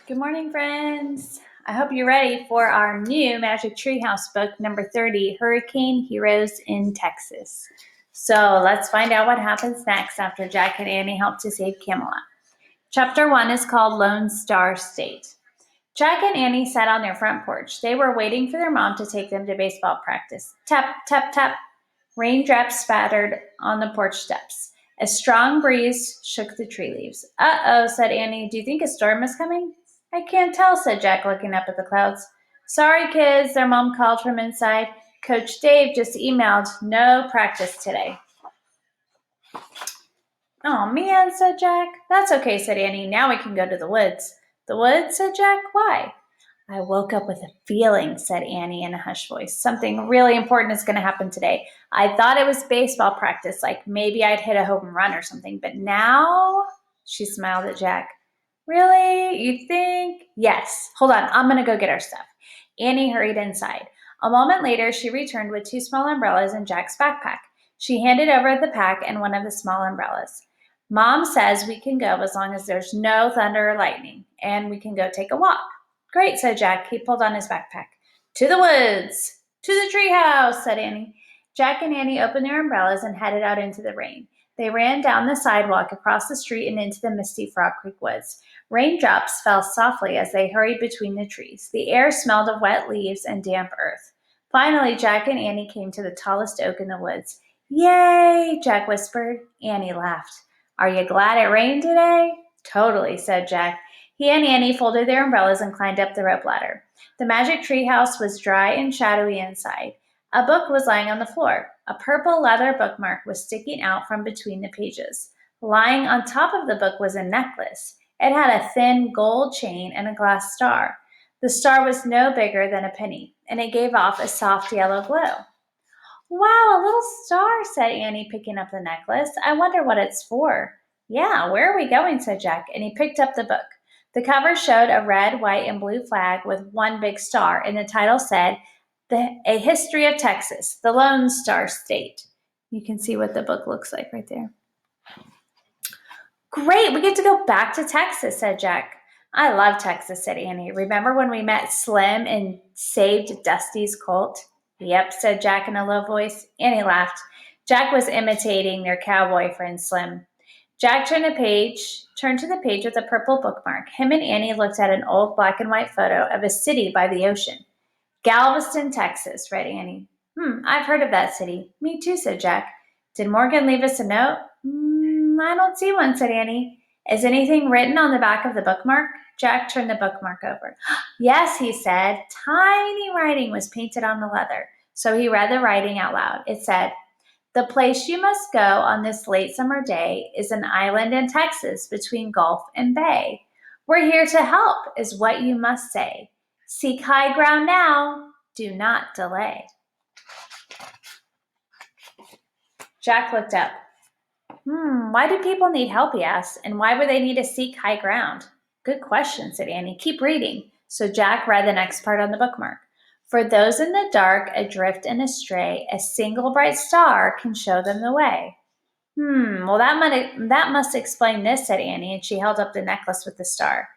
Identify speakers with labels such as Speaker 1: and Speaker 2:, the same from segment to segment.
Speaker 1: Good morning, friends. I hope you're ready for our new Magic Treehouse book, number 30, Hurricane Heroes in Texas. So let's find out what happens next after Jack and Annie help to save Camelot. Chapter 1 is called Lone Star State. Jack and Annie sat on their front porch. They were waiting for their mom to take them to baseball practice. Tap, tap, tap. Raindrops spattered on the porch steps. A strong breeze shook the tree leaves. Uh-oh, said Annie. Do you think a storm is coming? I can't tell, said Jack, looking up at the clouds. Sorry, kids, their mom called from inside. Coach Dave just emailed, no practice today. Oh, man, said Jack. That's okay, said Annie. Now we can go to the woods. The woods, said Jack. Why? I woke up with a feeling, said Annie in a hushed voice. Something really important is going to happen today. I thought it was baseball practice, like maybe I'd hit a home run or something. But now, she smiled at Jack. Really? You think? Yes. Hold on. I'm going to go get our stuff. Annie hurried inside. A moment later, she returned with 2 small umbrellas in Jack's backpack. She handed over the pack and one of the small umbrellas. Mom says we can go as long as there's no thunder or lightning, and we can go take a walk. Great, said Jack. He pulled on his backpack. To the woods! To the treehouse, said Annie. Jack and Annie opened their umbrellas and headed out into the rain. They ran down the sidewalk, across the street, and into the misty Frog Creek woods. Raindrops fell softly as they hurried between the trees. The air smelled of wet leaves and damp earth. Finally, Jack and Annie came to the tallest oak in the woods. Yay, Jack whispered. Annie laughed. Are you glad it rained today? Totally, said Jack. He and Annie folded their umbrellas and climbed up the rope ladder. The magic treehouse was dry and shadowy inside. A book was lying on the floor. A purple leather bookmark was sticking out from between the pages. Lying on top of the book was a necklace. It had a thin gold chain and a glass star. The star was no bigger than a penny, and it gave off a soft yellow glow. Wow, a little star, said Annie, picking up the necklace. I wonder what it's for. Yeah, where are we going, said Jack, and he picked up the book. The cover showed a red, white, and blue flag with one big star, and the title said, A History of Texas, the Lone Star State. You can see what the book looks like right there. Great, we get to go back to Texas, said Jack. I love Texas, said Annie. Remember when we met Slim and saved Dusty's colt? Yep, said Jack in a low voice. Annie laughed. Jack was imitating their cowboy friend Slim. Jack turned to the page with a purple bookmark. Him and Annie looked at an old black and white photo of a city by the ocean. Galveston, Texas, read Annie. I've heard of that city. Me too, said Jack. Did Morgan leave us a note? I don't see one, said Annie. Is anything written on the back of the bookmark? Jack turned the bookmark over. Yes, he said. Tiny writing was painted on the leather. So he read the writing out loud. It said, The place you must go on this late summer day is an island in Texas between Gulf and Bay. We're here to help, is what you must say. Seek high ground now. Do not delay. Jack looked up. Why do people need help, he asked, and why would they need to seek high ground? Good question, said Annie. Keep reading. So Jack read the next part on the bookmark. For those in the dark, adrift and astray, a single bright star can show them the way. Well, that must explain this, said Annie, and she held up the necklace with the star.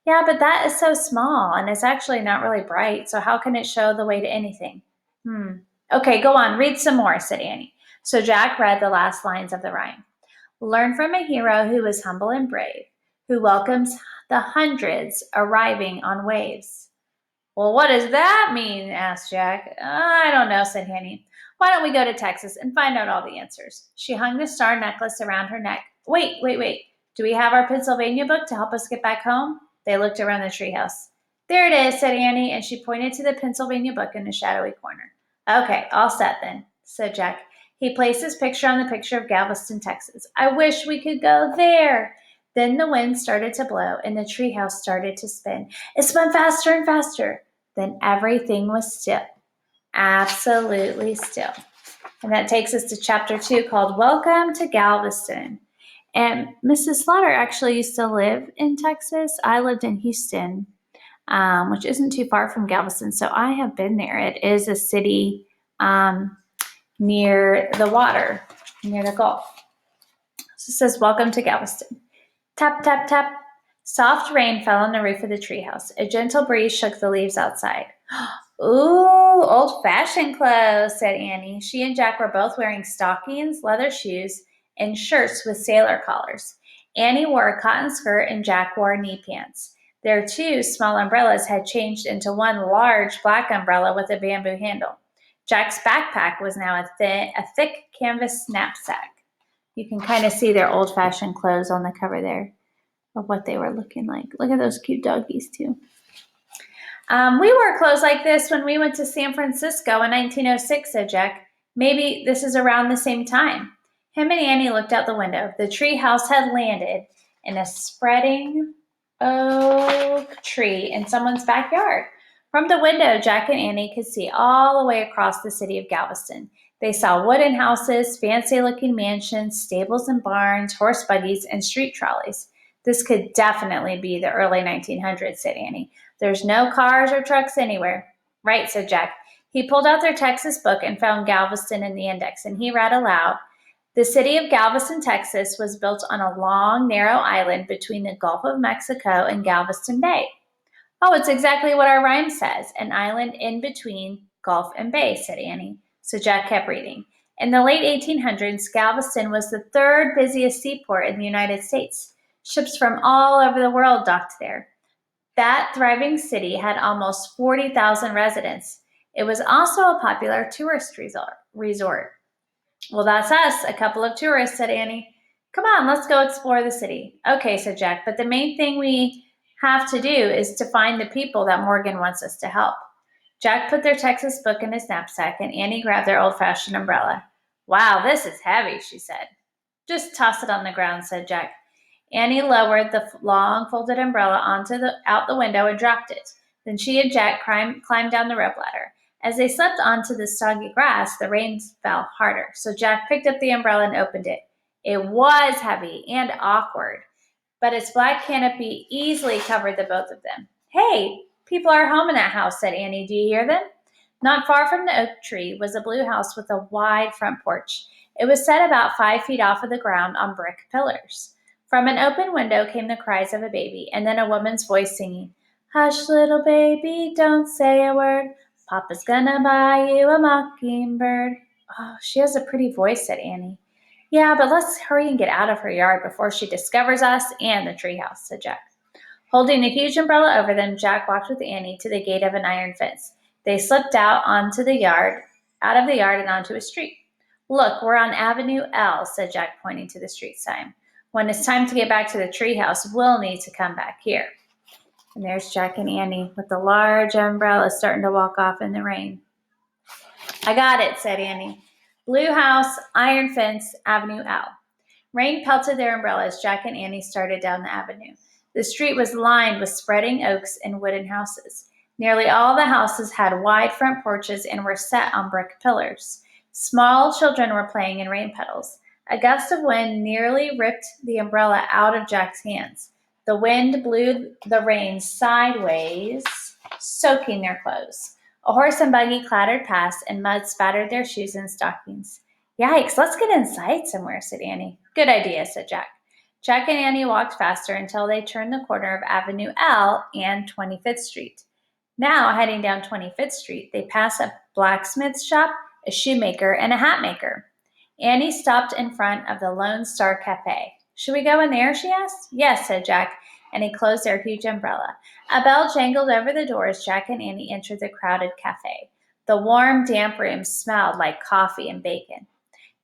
Speaker 1: Yeah, but that is so small, and it's actually not really bright, so how can it show the way to anything? Okay, go on, read some more, said Annie. So Jack read the last lines of the rhyme. Learn from a hero who is humble and brave, who welcomes the hundreds arriving on waves. Well, what does that mean? Asked Jack. I don't know, said Annie. Why don't we go to Texas and find out all the answers? She hung the star necklace around her neck. Wait. Do we have our Pennsylvania book to help us get back home? They looked around the treehouse. There it is, said Annie, and she pointed to the Pennsylvania book in the shadowy corner. Okay, all set then, said Jack. He placed his picture on the picture of Galveston, Texas. I wish we could go there. Then the wind started to blow, and the treehouse started to spin. It spun faster and faster. Then everything was still. Absolutely still. And that takes us to chapter 2 called Welcome to Galveston. And Mrs. Slaughter actually used to live in Texas. I lived in Houston, which isn't too far from Galveston. So I have been there. It is a city near the water, near the Gulf. So it says, Welcome to Galveston. Tap, tap, tap. Soft rain fell on the roof of the treehouse. A gentle breeze shook the leaves outside. Ooh, old-fashioned clothes, said Annie. She and Jack were both wearing stockings, leather shoes, and shirts with sailor collars. Annie wore a cotton skirt and Jack wore knee pants. Their two small umbrellas had changed into one large black umbrella with a bamboo handle. Jack's backpack was now a thick canvas knapsack. You can kind of see their old-fashioned clothes on the cover there of what they were looking like. Look at those cute doggies, too. We wore clothes like this when we went to San Francisco in 1906, said Jack. Maybe this is around the same time. Him and Annie looked out the window. The tree house had landed in a spreading oak tree in someone's backyard. From the window, Jack and Annie could see all the way across the city of Galveston. They saw wooden houses, fancy-looking mansions, stables and barns, horse buggies, and street trolleys. This could definitely be the early 1900s, said Annie. There's no cars or trucks anywhere. Right, said Jack. He pulled out their Texas book and found Galveston in the index, and he read aloud, "The city of Galveston, Texas was built on a long, narrow island between the Gulf of Mexico and Galveston Bay." Oh, it's exactly what our rhyme says, an island in between Gulf and Bay, said Annie. So Jack kept reading. In the late 1800s, Galveston was the third busiest seaport in the United States. Ships from all over the world docked there. That thriving city had almost 40,000 residents. It was also a popular tourist resort. Well, that's us, a couple of tourists, said Annie. Come on, let's go explore the city. Okay, said Jack, but the main thing we have to do is to find the people that Morgan wants us to help. Jack put their Texas book in his knapsack, and Annie grabbed their old-fashioned umbrella. Wow, this is heavy, she said. Just toss it on the ground, said Jack. Annie lowered the long folded umbrella out the window and dropped it. Then she and Jack climbed down the rope ladder. As they slipped onto the soggy grass, the rain fell harder. So Jack picked up the umbrella and opened it. It was heavy and awkward, but its black canopy easily covered the both of them. Hey, people are home in that house, said Annie. Do you hear them? Not far from the oak tree was a blue house with a wide front porch. It was set about 5 feet off of the ground on brick pillars. From an open window came the cries of a baby, and then a woman's voice singing, "Hush, little baby, don't say a word. Papa's gonna buy you a mockingbird." Oh, she has a pretty voice, said Annie. Yeah, but let's hurry and get out of her yard before she discovers us and the treehouse, said Jack. Holding a huge umbrella over them, Jack walked with Annie to the gate of an iron fence. They slipped out of the yard and onto a street. Look, we're on Avenue L, said Jack, pointing to the street sign. When it's time to get back to the treehouse, we'll need to come back here. And there's Jack and Annie with the large umbrella starting to walk off in the rain. I got it, said Annie. Blue house, iron fence, Avenue L. Rain pelted their umbrellas. Jack and Annie started down the avenue. The street was lined with spreading oaks and wooden houses. Nearly all the houses had wide front porches and were set on brick pillars. Small children were playing in rain puddles. A gust of wind nearly ripped the umbrella out of Jack's hands. The wind blew the rain sideways, soaking their clothes. A horse and buggy clattered past, and mud spattered their shoes and stockings. Yikes, let's get inside somewhere, said Annie. Good idea, said Jack. Jack and Annie walked faster until they turned the corner of Avenue L and 25th Street. Now, heading down 25th Street, they passed a blacksmith shop, a shoemaker, and a hat maker. Annie stopped in front of the Lone Star Cafe. Should we go in there, she asked. Yes, said Jack, and he closed their huge umbrella. A bell jangled over the door as Jack and Annie entered the crowded cafe. The warm, damp room smelled like coffee and bacon.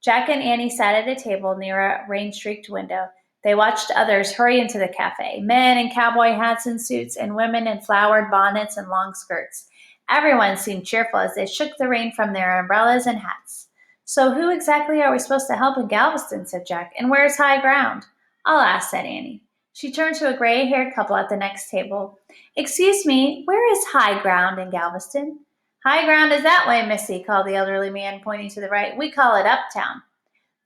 Speaker 1: Jack and Annie sat at a table near a rain-streaked window. They watched others hurry into the cafe, men in cowboy hats and suits, and women in flowered bonnets and long skirts. Everyone seemed cheerful as they shook the rain from their umbrellas and hats. So who exactly are we supposed to help in Galveston, said Jack, and where's high ground? I'll ask, said Annie. She turned to a gray-haired couple at the next table. Excuse me, where is high ground in Galveston? High ground is that way, missy, called the elderly man, pointing to the right. We call it uptown.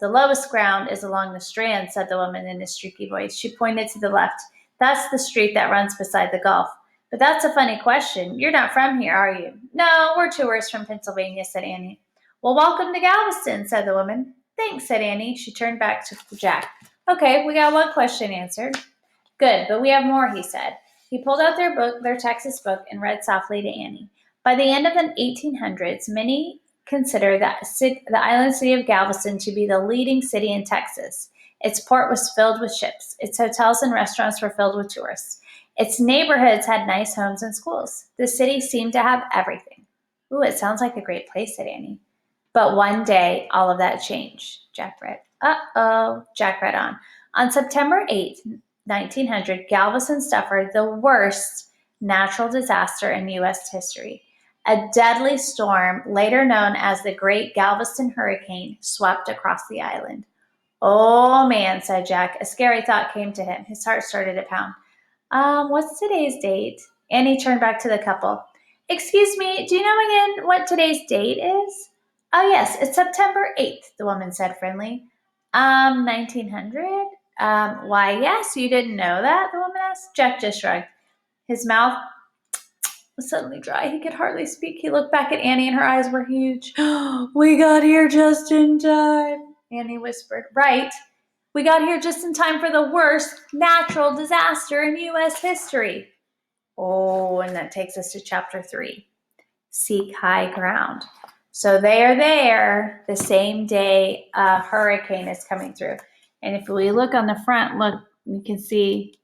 Speaker 1: The lowest ground is along the Strand, said the woman in a streaky voice. She pointed to the left. That's the street that runs beside the Gulf. But that's a funny question. You're not from here, are you? No, we're tourists from Pennsylvania, said Annie. Well, welcome to Galveston, said the woman. Thanks, said Annie. She turned back to Jack. Okay, we got one question answered. Good, but we have more, he said. He pulled out their Texas book, and read softly to Annie. By the end of the 1800s, many consider the island city of Galveston to be the leading city in Texas. Its port was filled with ships. Its hotels and restaurants were filled with tourists. Its neighborhoods had nice homes and schools. The city seemed to have everything. Ooh, it sounds like a great place, said Annie. But one day, all of that changed, Jack read. Jack read on. On September 8th, 1900, Galveston suffered the worst natural disaster in U.S. history. A deadly storm, later known as the Great Galveston Hurricane, swept across the island. Oh man, said Jack. A scary thought came to him. His heart started to pound. What's today's date? Annie turned back to the couple. Excuse me, do you know again what today's date is? Oh, yes, it's September 8th, the woman said friendly. 1900? Why, yes, you didn't know that, the woman asked. Jack just shrugged. His mouth was suddenly dry. He could hardly speak. He looked back at Annie, and her eyes were huge. We got here just in time, Annie whispered. Right. We got here just in time for the worst natural disaster in U.S. history. Oh, and that takes us to chapter 3. Seek high ground. So they are there the same day a hurricane is coming through. And if we look on the front, look, you can see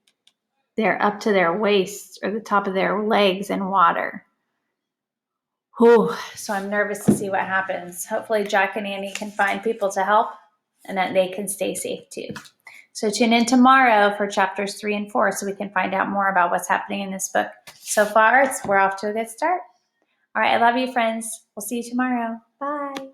Speaker 1: they're up to their waists or the top of their legs in water. Whew. So I'm nervous to see what happens. Hopefully Jack and Annie can find people to help and that they can stay safe too. So tune in tomorrow for chapters 3 and 4 so we can find out more about what's happening in this book. So far, we're off to a good start. All right, I love you, friends. We'll see you tomorrow. Bye.